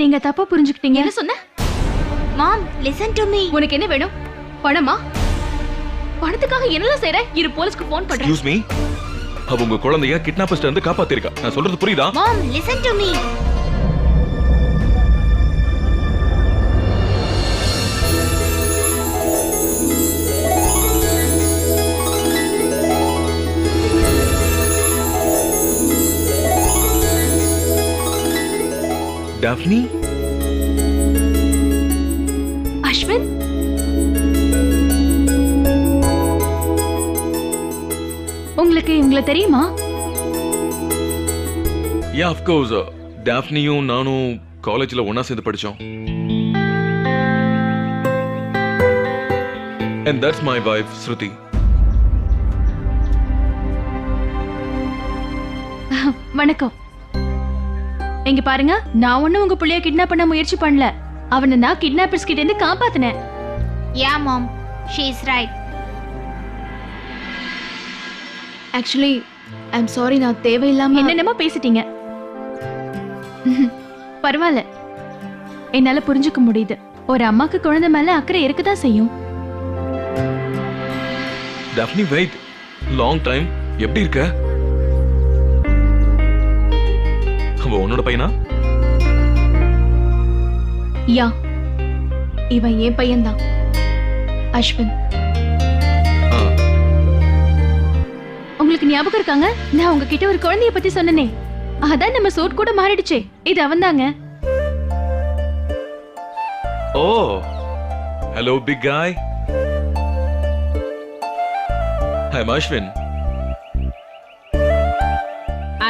நீங்க தப்பா புரிஞ்சுக்கிட்டீங்க. என்ன சொன்ன? மாம் லிசன் டு மீ. உனக்கு என்ன வேணும்? பணமா? பணத்துக்காக என்னலாம் செய்யற? இரு போலீஸ்க்கு போன் பண்றேன். எக்ஸ்கியூஸ் மீ, அவங்க குழந்தைய கிட்னாப்பர்ஸ்ல இருந்து காப்பாத்திருக்கா. நான் சொல்றது புரியுதா? Mom listen to me. Daphne, Ashwin, உங்களுக்கு இவங்கள தெரியுமா? Yeah of course. டாஃப்னியும் நானும் காலேஜ்ல ஒண்ணா சேர்ந்து படிச்சோம். And that's my wife, Shruti. வணக்கம். இங்க பாருங்க, நான் ஒண்ணும் உங்க புள்ளைய கிட்னாப் பண்ண முயற்சி பண்ணல. அவனை நான் கிட்னாப்பர்ஸ் கிட்ட இருந்து காப்பாத்தினேன். Yeah ma'am, she is right. Actually I am sorry, நான் தேவையில்லாம என்னென்னமோ பேசிட்டீங்க. பரவாயில்ல, என்னால புரிஞ்சுக்க முடியுது. ஒரு அம்மாக்கு குழந்தை மேல அக்கறை இருக்கதான் செய்யும். Daphne, wait. Long time. எப்படி இருக்க? அவ உன்னோட பையனா? யா, இவன் என் பையன்தான், அஸ்வின். உங்களுக்கு ஞாபகம் இருக்காங்க, நான் உங்ககிட்ட ஒரு குழந்தைய பத்தி சொன்னனே, அதான் நம்ம சூட் கூட மாறிடுச்சே. இது அவன்தாங்க. ஓ, ஹலோ பிக் காய். I'm Ashwin.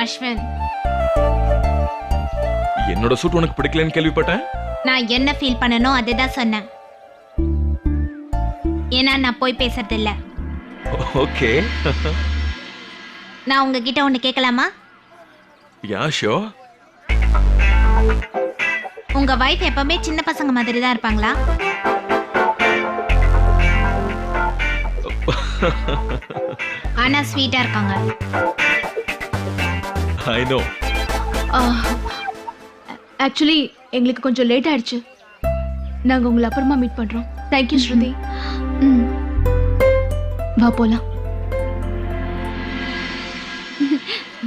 அஸ்வின், என்னோட சூட் உனக்கு பிடிக்கலன்னு கேள்விப்பட்டேன். நான் என்ன ஃபீல் பண்ணனோ அதை தான் சொன்னேன். ஏன்னா நான் போய் பேசுறது இல்ல. ஓகே. நான் உங்ககிட்ட ஒண்ணு கேட்கலாமா? Yeah sure. உங்க வைஃப் எப்பவுமே சின்ன பசங்க மாதிரி தான் இருப்பாங்களா? ஆனா ஸ்வீட்டா இருக்காங்க. I know. ஆக்சுவலி எங்களுக்கு கொஞ்சம் லேட் ஆயிடுச்சு. நாங்க உங்களை அப்புறமா மீட் பண்றோம். தேங்க்யூ ஸ்ருதி. வா போலாம்.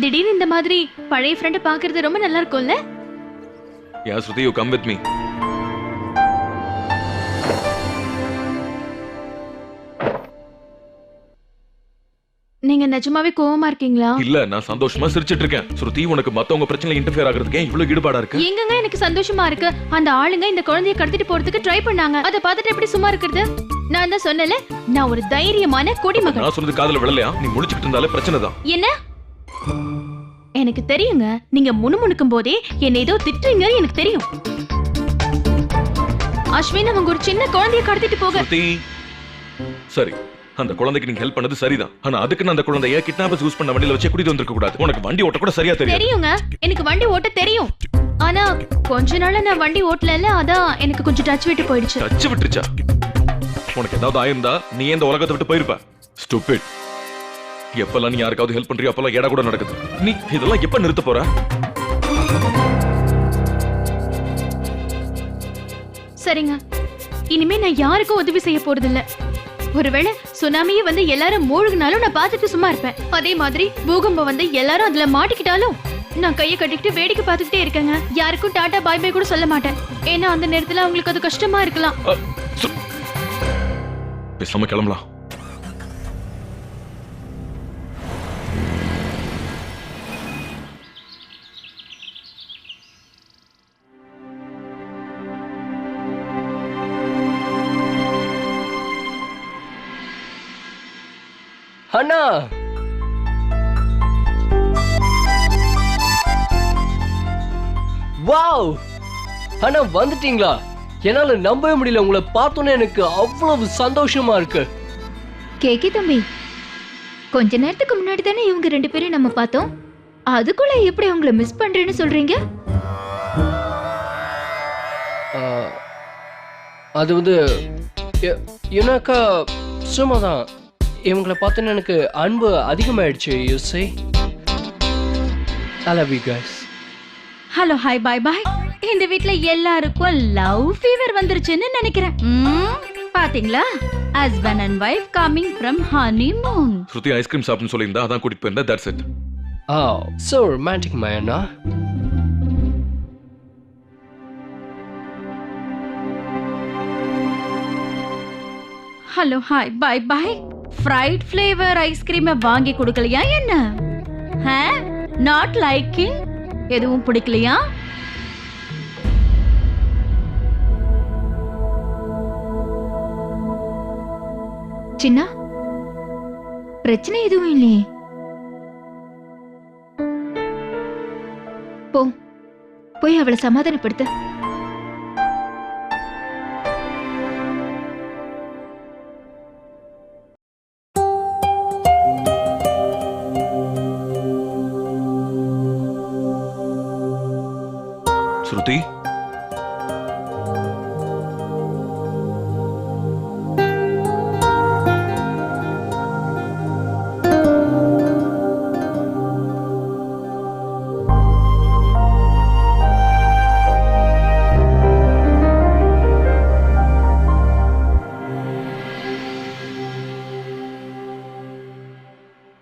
திடீர்னு இந்த மாதிரி பழைய ஃப்ரெண்டை பார்க்கிறது ரொம்ப நல்லா இருக்கும்ல? Yeah, Shruti, you come with me. நீங்க நிஜமாவே கோவமா இருக்கீங்களா? இல்ல, நான் சந்தோஷமா சிரிச்சிட்டு இருக்கேன். ஸ்ருதி, உனக்கு மத்தவங்க பிரச்சனைல இன்டர்ஃபியர் ஆகிறதுக்கு இவ்வளவு ஈடுபாடா இருக்கு? எங்கங்க எனக்கு சந்தோஷமா இருக்கு. அந்த ஆளுங்க இந்த குழந்தையை கடத்திட்டு போறதுக்கு ட்ரை பண்ணாங்க. அதை பார்த்துட்டு எப்படி சும்மா இருக்கிறது? நான் தான் சொன்னல, நான் ஒரு தைரியமான குடிமகன். நான் சொன்னது காதுல விழலையா? நீ முழிச்சிட்டு இருந்தாலே பிரச்சனை தான். என்ன? எனக்கு தெரியுங்க, நீங்க முணுமுணுக்கும் போதே என்ன ஏதோ திட்டுறீங்க, எனக்கு தெரியும். அஸ்வின், அவங்க ஒரு சின்ன குழந்தையை கடத்திட்டு போக. ஸ்ருதி, சரி, அந்த குழந்தைக்கு நீங்க ஹெல்ப் பண்ணது சரிதான். ஆனா அதுக்கு நான் அந்த குழந்தைய கிட்னாப்பர்ஸ் யூஸ் பண்ண வண்டியில வச்சு கூட்டிட்டு வந்திருக்க கூடாது. உனக்கு வண்டி ஓட்ட கூட சரியா தெரியும். தெரியுங்க, எனக்கு வண்டி ஓட்ட தெரியும். ஆனா கொஞ்ச நாளா நான் வண்டி ஓட்டல, அதான் எனக்கு கொஞ்சம் டச் விட்டு போயிடுச்சு. டச் விட்டுச்சா? உனக்கு ஏதாவது ஆயிருந்தா நீ இந்த உலகத்தை விட்டு போயிருப்ப. ஸ்டூபிட். எப்பெல்லாம் நீ யாருக்காவது ஹெல்ப் பண்றியோ அப்பெல்லாம் ஏடா கூட நடக்குது. நீ இதெல்லாம் எப்ப நிறுத்த போற? சரிங்க, இனிமே நான் யாருக்கும் உதவி செய்ய போறது இல்ல. ஒருவேளை சுனாமியே வந்து எல்லாரும் மூழ்கினாலும் நான் பார்த்துட்டு சும்மா இருப்பேன். அதே மாதிரி பூகம்பம் வந்து எல்லாரும் அதுல மாட்டிக்கிட்டாலும் நான் கையை கட்டிக்கிட்டு வேடிக்கை பார்த்துக்கிட்டே இருக்கேங்க. யாருக்கும் டாடா பாய் பாய் கூட சொல்ல மாட்டேன். ஏன்னா அந்த நேரத்துல அவங்களுக்கு அது கஷ்டமா இருக்கலாம். பேசாம கிளம்பலாம். அண்ணா, வாவ் அண்ணா, வந்துட்டீங்களா? என்னால நம்பவே முடியல. உங்களை பார்த்தோன்னே எனக்கு அவ்வளவு சந்தோஷமா இருக்கு. கேக்கி தம்பி, கொஞ்ச நேரத்துக்கு முன்னாடி தானே இவங்க ரெண்டு பேரும் நம்ம பார்த்தோம். அதுக்குள்ள எப்படி உங்களை மிஸ் பண்றேன்னு சொல்றீங்க? அது வந்து எனக்கா சும்மாதான். இவங்களை பார்த்தோன்னு எனக்கு அன்பு அதிகமாயிடுச்சு. You say I love you guys. Hello hi bye bye. இந்த வீட்ல எல்லாருக்கும் லவ் ஃபீவர் வந்துருச்சுன்னு நினைக்கிறேன். பாத்தீங்களா, husband and wife coming from honeymoon. Shruti ice cream சாப்பிட்னு சொல்லியிருந்தா அதான் கூட்டிட்டு போயிருந்தேன். That's it. so romantic, my Anna. Hello hi bye bye. Fried flavour ஐஸ்கிரீமை வாங்கி கொடுக்கலையா என்ன? நாட் லைக்கிங், எதுவும் பிடிக்கலையா? சின்ன பிரச்சனை எதுவும் இல்லையே. போ, போய் அவளை சமாதானப்படுத்த. ஸ்ருதி,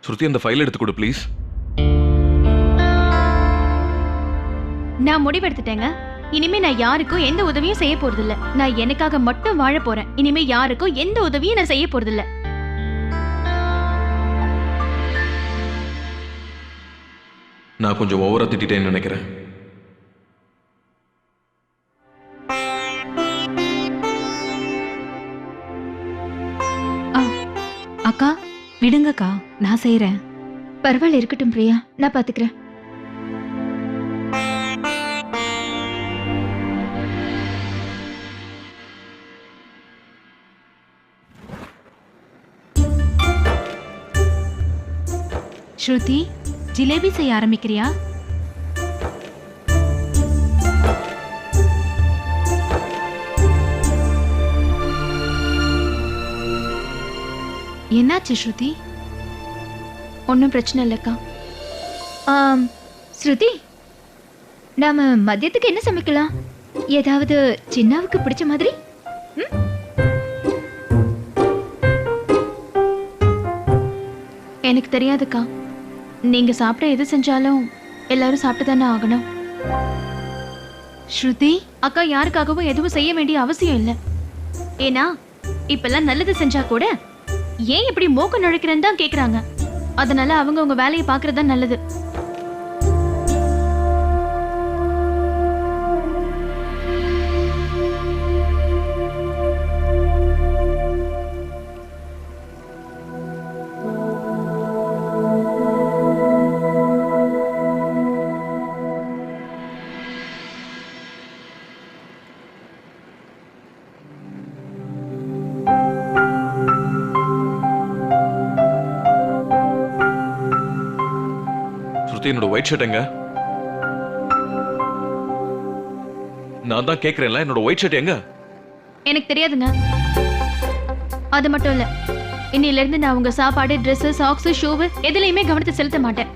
ஸ்ருதி அந்த ஃபைல் எடுத்து கொடு ப்ளீஸ். நான் முடிவெடுத்துட்டேங்க. இனிமே நான் யாருக்கும் எந்த உதவியும் செய்ய போறதில்ல. நான் எனக்காக மட்டும் வாழ போறேன். இனிமே யாருக்கும் எந்த உதவியும் நான் செய்ய போறதில்ல. நான் கொஞ்சம் ஓவரா திட்டேன்னு நினைக்கிறேன். அக்கா விடுங்கக்கா, நான் செய்யறேன். பரவாயில்ல, இருக்கட்டும் பிரியா, நான் பாத்துக்கிறேன். ஸ்ருதி, ஜிலேபி செய்ய ஆரம்பிக்கிறியா? என்னாச்சு ஸ்ருதி? ஒன்றும் பிரச்சனை இல்லைக்கா. ஸ்ருதி, நாம மதியத்துக்கு என்ன சமைக்கலாம்? ஏதாவது சின்னாவுக்கு பிடிச்ச மாதிரி? எனக்கு தெரியாதுக்கா. நீங்க சாப்பிட எது செஞ்சாலும் எல்லாரும் சாப்பிட்டு தானே ஆகணும். ஸ்ருதி, அக்கா யாருக்காகவும் எதுவும் செய்ய வேண்டிய அவசியம் இல்லை. ஏன்னா இப்பெல்லாம் நல்லது செஞ்சா கூட ஏன் இப்படி மூக்க நுழைக்கிறேன்னு தான் கேக்குறாங்க. அதனால அவங்க உங்க வேலையை பாக்குறது தான் நல்லது. என்னோட ஒயிட் ஷர்ட் எங்க? நான் தான் கேக்குறேன்ல, என்னோட ஒயிட் ஷர்ட் எங்க? எனக்கு தெரியாதுங்க. அது மட்டும் இல்ல, இன்னில இருந்து நான் உங்க சாப்பாடு, Dress, சாக்ஸ், ஷூ எதுலயுமே கவனத்தை செலுத்த மாட்டேன்.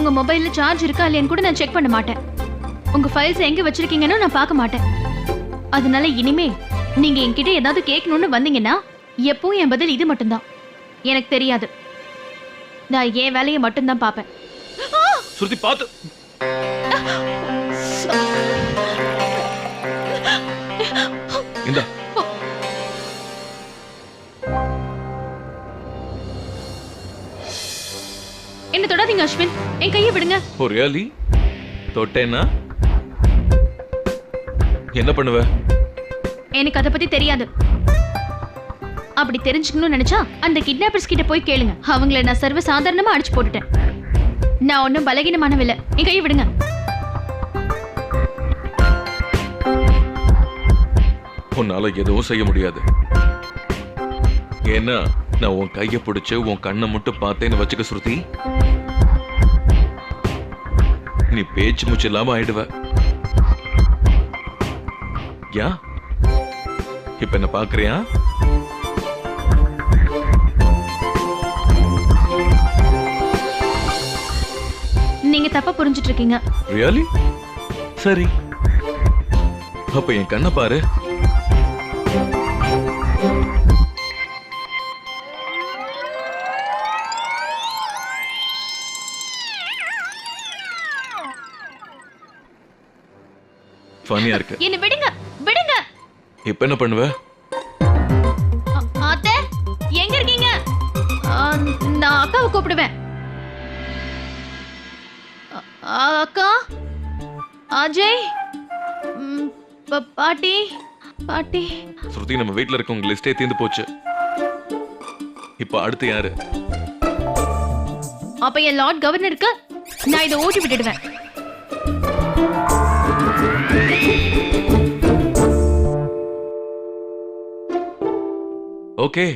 உங்க மொபைல்ல சார்ஜ் இருக்கா இல்லையான்னு கூட நான் செக் பண்ண மாட்டேன். உங்க ஃபைல்ஸ் எங்க வச்சிருக்கீங்கன்னு நான் பார்க்க மாட்டேன். அதனால இனிமே நீங்க என்கிட்ட ஏதாவது கேட்கணும்னு வந்தீங்கன்னா எப்பவும் என் பதில் இது மட்டும்தான். எனக்கு தெரியாது. நான் என் வேலையை மட்டும்தான் பார்ப்பேன். ஸ்ருதி பாத்து. இந்த என்ன தொடாதீங்க அஸ்வின், என் கையை விடுங்க. ஓ ரியலி? தொட்டேனா என்ன பண்ணுவ? எனக்கு அதை பத்தி தெரியாது. அப்படி தெரிஞ்சுக்கணும்னு நினைச்சா அந்த கிட்னாப்பர்ஸ் கிட்ட போய் கேளுங்க. அவங்கள நான் சர்வ சாதாரணமா அடிச்சு போட்டுட்டேன். நான் ஒன்னும் பலகீனமானவில்லை. என் கையை விடுங்க. உன்னால எதுவும் செய்ய முடியாது. ஏன்னா நான் உன் கையை பிடிச்சு உன் கண்ணை மட்டும் பார்த்தேன்னு வச்சுக்க ஸ்ருதி, நீ பேச்சு மூச்சு இல்லாம ஆயிடுவ. யா இப்ப என்ன பாக்குறியா? நீங்க தப்பா புரிஞ்சிட்டு இருக்கீங்க. ரியலி? சரி, அப்ப என் கண்ணை பாரு. ஃபன்னியா இருக்கு. என்ன விடுங்க, விடுங்க. இப்ப என்ன பண்ணுவ? அத்தை, எங்க இருக்கீங்க? நான் அக்காவை கூப்பிடுவேன். அக்கா, அஜய், பாட்டி, பாட்டி. ஸ்ருதி, நம்ம வீட்ல இருக்கவங்க லிஸ்டே தீர்ந்து போச்சு. இப்ப அடுத்து யாரு? அப்ப என் லார்ட் கவர்னருக்கு நான் இதை ஓட்டி விட்டுடுவேன். ஓகே.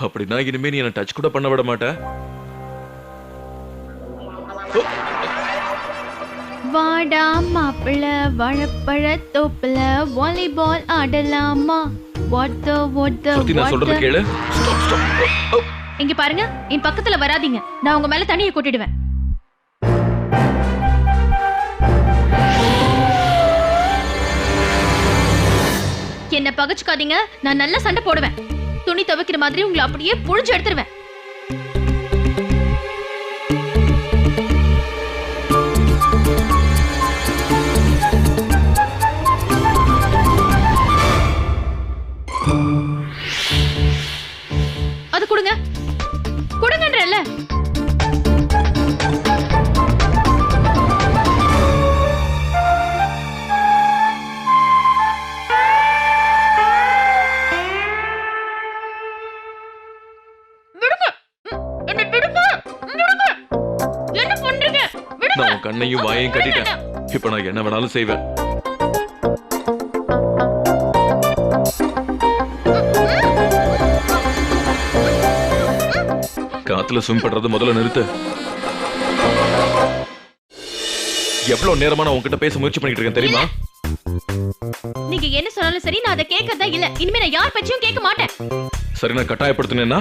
அப்படின்னா இனிமே நீ என்ன டச் கூட பண்ண விட மாட்ட? வாடா மாப்பிள்ள வாழைப்பழ தோப்புல வாலிபால் ஆடலாமா? ஸ்ருதி, நான் சொல்றத கேளு. Stop, stop. Oh. இங்க பாருங்க, என் பக்கத்துல வராதீங்க. நான் உங்க மேல தண்ணியை கொட்டிடுவேன். என்ன பகச்சுக்காதீங்க, நான் நல்லா சண்டை போடுவேன். துணி துவைக்கிற மாதிரி உங்களை அப்படியே புழிஞ்சு எடுத்துருவேன். அது கொடுங்க, கொடுங்கன்றல்ல. நான் உன் கண்ணையும் வாயையும் கட்டிட்டேன். இப்ப நான் என்ன வேணாலும் செய்வேன். காத்துல ஸ்விம் பண்றது முதல்ல நிறுத்து. எவ்வளவு நேரமா நான் உன்கிட்ட பேச முயற்சி பண்ணிட்டு இருக்கேன் தெரியுமா? நீங்க என்ன சொன்னாலும் சரி, நான் அதை கேட்கறதா இல்ல. இனிமே நான் யார் பற்றியும் கேட்க மாட்டேன். சரி, நான் கட்டாயப்படுத்தினேன்னா?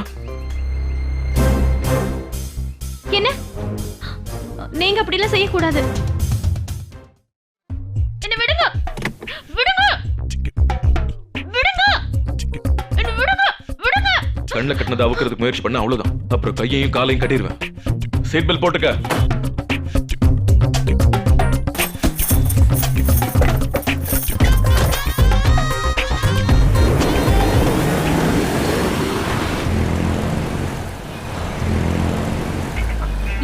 என்ன? நீங்க அப்படி எல்லாம் செய்யக்கூடாது. என்ன விடுங்க, விடுங்க, விடுங்க, என்ன விடுங்க, விடுங்க. கண்ணை கட்டினதை அவுக்கிறதுக்கு முயற்சி பண்ண அவ்வளவுதான். அப்புறம் கையையும் காலையும் கட்டிடுவேன். சீட் பெல்ட் போட்டுக்க.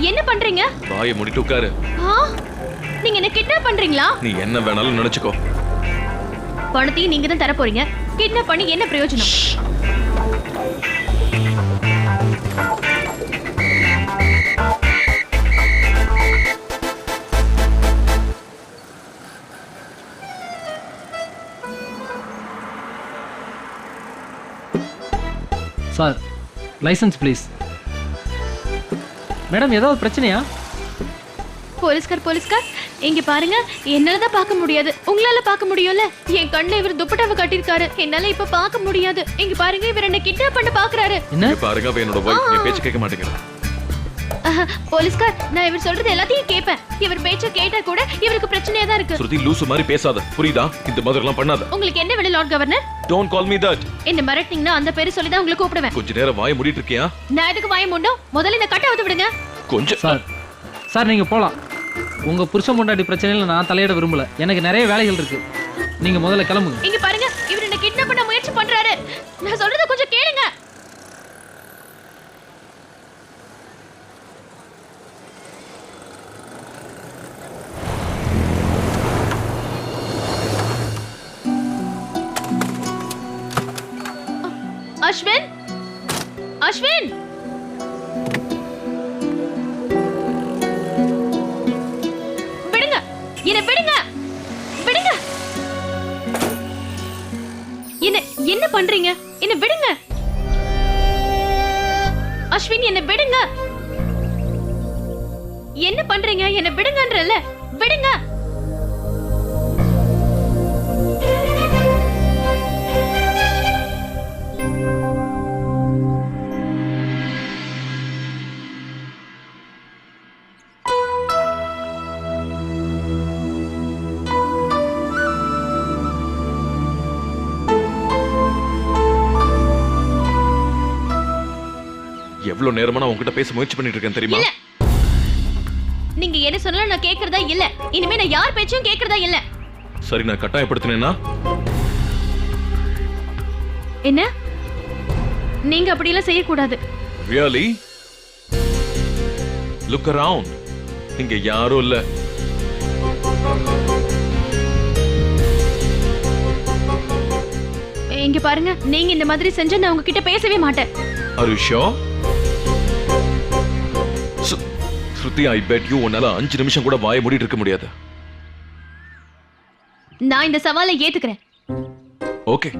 என்ன பண்றீங்க? வாயை மூடிட்டு உட்காரு. நீங்க என்ன கிட்னாப் பண்றீங்களா? நீ என்ன வேணாலும் நினைச்சுக்கோ. பணத்தையும் நீங்க தான் தர போறீங்க. கிட்னாப் பண்ணி என்ன பிரயோஜனம்? Sir, licence please. மேடம், ஏதாவது பிரச்சனையா? போலீஸ்கார், இங்க பாருங்க. என்னாலதான் பார்க்க முடியாது, உங்களால பார்க்க முடியும்ல. என் கண்ணுல இவர் துப்பட்டாவை கட்டிருக்காரு. என்னால இப்ப பார்க்க முடியாது. இங்க பாருங்க, இவர் என்ன கிட்னாப் பண்ண பாக்குறாரு. என்ன? இங்க பாருங்க, அவ என்னோட வைஃப். நீ பேச்சு கேட்க மாட்டேங்கிற. போலீஸ்கார், நான் இவர் சொல்றது எல்லாத்தையும் கேட்பேன். இவர் பேச்ச கேட்டா கூட இவருக்கு பிரச்சனையா தான் இருக்கு. ஸ்ருதி, லூசு மாதிரி பேசாத, புரியுதா? இந்த மாதிரி எல்லாம் பண்ணாத. உங்களுக்கு என்ன வேணும் Lord governor? Don't call me that. என்ன மிரட்டினீங்கன்னா அந்த பேரு சொல்லி தான் உங்களை கூப்பிடுவேன். கொஞ்ச நேரம் வாயை மூடிட்டு இருக்கியா? நான் எதுக்கு வாய மூண்டோம்? முதல்ல இந்த கட்ட அவுத்து விடுங்க. கொஞ்சம். சார், நீங்க போலாம். உங்க புருஷன் பொண்டாட்டி பிரச்சனையில நான் தலையிட விரும்பல. எனக்கு நிறைய வேலைகள் இருக்கு. நீங்க முதல்ல கிளம்புங்க. இங்க பாருங்க, இவர் என்ன கிட்னாப் பண்ண முயற்சி பண்றாரு. நான் சொல்றத கொஞ்சம் கேளுங்க. அஸ்வின், அஸ்வின், விடுங்க, என்ன விடுங்க, விடுங்க. என்ன பண்றீங்க? என்ன விடுங்க. அஸ்வின், என்ன விடுங்க. என்ன பண்றீங்க? என்ன விடுங்கன்றல. விடுங்க. எவ்வளவு நேரமா நான் உன்கிட்ட பேச முயற்சி பண்ணிட்டு இருக்கேன் தெரியுமா? இல்ல. நீங்க என்ன சொன்னாலும் நான் கேக்குறதா இல்ல. இனிமே நான் யார் பேச்சையும் கேக்குறதா இல்ல. சரி, நான் கட்டாயப்படுத்தினேன்னா என்ன? நீங்க அப்படி எல்லாம் செய்யக்கூடாது. ரியலி? Look around. இங்க யாரும் இல்ல. இங்க பாருங்க, நீங்க இந்த மாதிரி செஞ்சா நான் உங்ககிட்ட பேசவே மாட்டேன். Are you sure? Shruti, I bet you உன்னால 5 நிமிஷம் கூட வாய மூடிட்டு இருக்க முடியாது. நான் இந்த சவாலை ஏத்துக்கிறேன். ஓகே.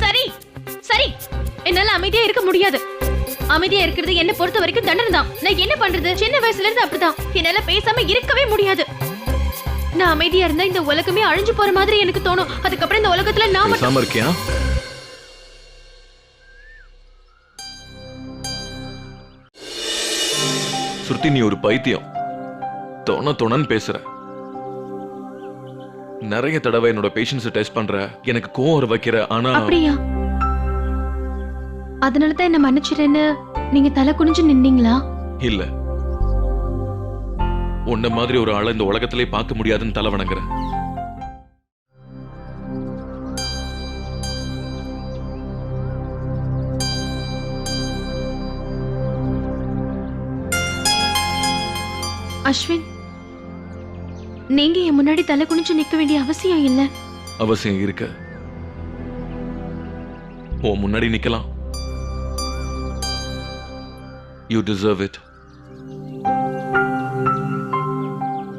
சரி சரி, என்னால அமைதியா இருக்க முடியாது. அமைதியா இருக்கிறது என்ன பொறுத்த வரைக்கும் தண்டனை தான். நான் என்ன பண்றது? சின்ன வயசுல இருந்து அப்படிதான். என்னால பேசாம இருக்கவே முடியாது. நான் அமைதியா இருந்தா இந்த உலகமே அழிஞ்சு போற மாதிரி எனக்கு தோணும். அதுக்கப்புறம் இந்த உலகத்துல நான் மட்டும் பேசாம இருக்கியா? ஸ்ருதி, நீ ஒரு பைத்தியம். தொணன்னு பேசுற. நிறைய தடவை என்னோட பேஷன்ஸ் டெஸ்ட் பண்ற, எனக்கு கோவம் வர வைக்கிற. ஆனா அப்படியா? அதனாலதான் என்ன மன்னிச்சிடுன்னு நீங்க தலை குனிஞ்சு நின்னீங்களா? இல்ல, உன்ன மாதிரி ஒரு ஆளை இந்த உலகத்திலே பார்க்க முடியாதுன்னு தலை வணங்குறேன். அஸ்வின், நீங்க என் முன்னாடி தலை குனிஞ்சு நிக்க வேண்டிய அவசியம் இல்ல. அவசியம் இருக்கு. உன் முன்னாடி நிக்கலாம். You deserve it.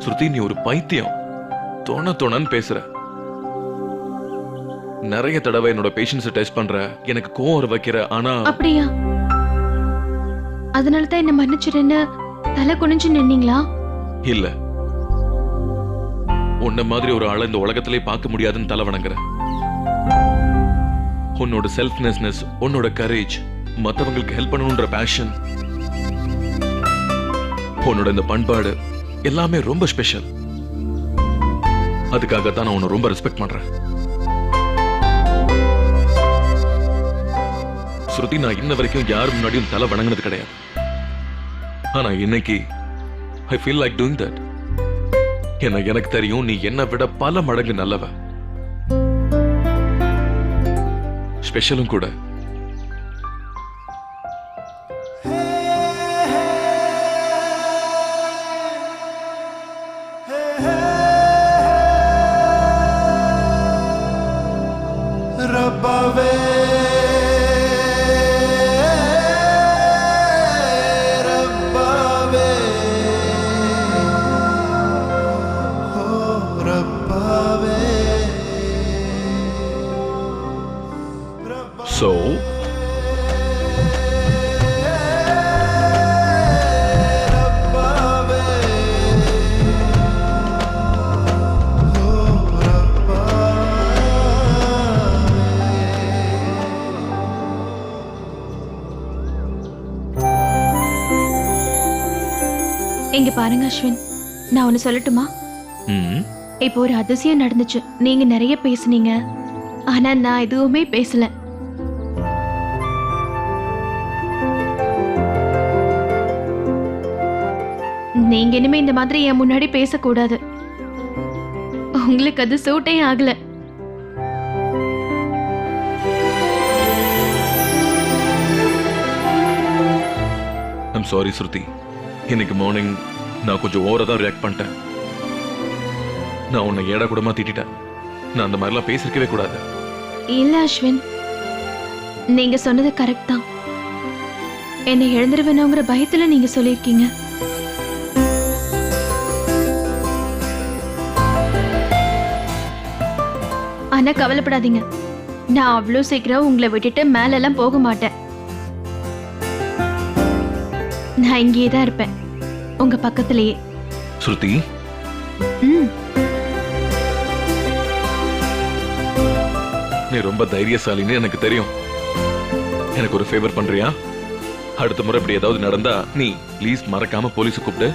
ஸ்ருதி, நீ ஒரு பைத்தியம். தொணன்னு பேசுற. நிறைய தடவை என்னோட பேஷன்ஸ் டெஸ்ட் பண்ற, எனக்கு கோவம் வர வைக்கிற. ஆனா அப்படியா? அதனாலதான் என்ன மன்னிச்சிடுன்னு தலை குனிஞ்சு நின்னீங்களா? இல்ல, உன்ன மாதிரி ஒரு ஆளை இந்த உலகத்திலே பார்க்க முடியாதுன்னு தலை வணங்குறேன். உன்னோட செல்ஃப்னஸ்னஸ், உன்னோட கரேஜ், மத்தவங்களுக்கு ஹெல்ப் பண்ணணும்ன்ற பேஷன், உன்னோட இந்த பண்பாடு எல்லாமே ரொம்ப ஸ்பெஷல். அதுக்காகத்தான் நான் உன்னை ரொம்ப ரெஸ்பெக்ட் பண்றேன். ஸ்ருதி, நான் இன்ன வரைக்கும் யார் முன்னாடியும் தலை வணங்கினது கிடையாது. ஆனா இன்னைக்கு I feel like doing that. எனக்கு தெரியும் நீ என்னை விட பல மடங்கு நல்லவ, ஸ்பெஷலும் கூட. So இங்க பாருங்க அஸ்வின், நான் ஒன்னு சொல்லட்டுமா? இப்போ ஒரு அதிசயம் நடந்துச்சு. நீங்க நிறைய பேசுனீங்க, ஆனா நான் எதுவுமே பேசல. நீங்க இனிமே இந்த மாதிரி என் முன்னாடி பேசக்கூடாது. உங்களுக்கு அது சூட்டே ஆகல. I'm sorry ஸ்ருதி. இன்னைக்கு மார்னிங் நான் கொஞ்சம் ஓவரா தான் ரியாக்ட் பண்ணிட்டேன். நான் உன்னை ஏடா கூடமா திட்டிட்டேன். நான் அந்த மாதிரிலாம் பேசிருக்கவே கூடாது. இல்ல அஸ்வின், நீங்க சொன்னது கரெக்ட் தான். என்னை எழுந்துருவேணுங்கிற பயத்துல நீங்க சொல்லிருக்கீங்க. ஆனா கவலைப்படாதீங்க, நான் அவ்வளோ சீக்கிரம் உங்களை விட்டுட்டு மேல எல்லாம் போக மாட்டேன். நான் இங்கேயே தான் இருப்பேன், உங்க பக்கத்திலேயே. ஸ்ருதி, ம் நீ ரொம்ப தைரியசாலின்னு எனக்கு தெரியும். எனக்கு ஒரு ஃபேவர் பண்றியா? அடுத்த முறை இப்படி ஏதாவது நடந்தா நீ ப்ளீஸ் மறக்காம போலீஸ் கூப்பிடு.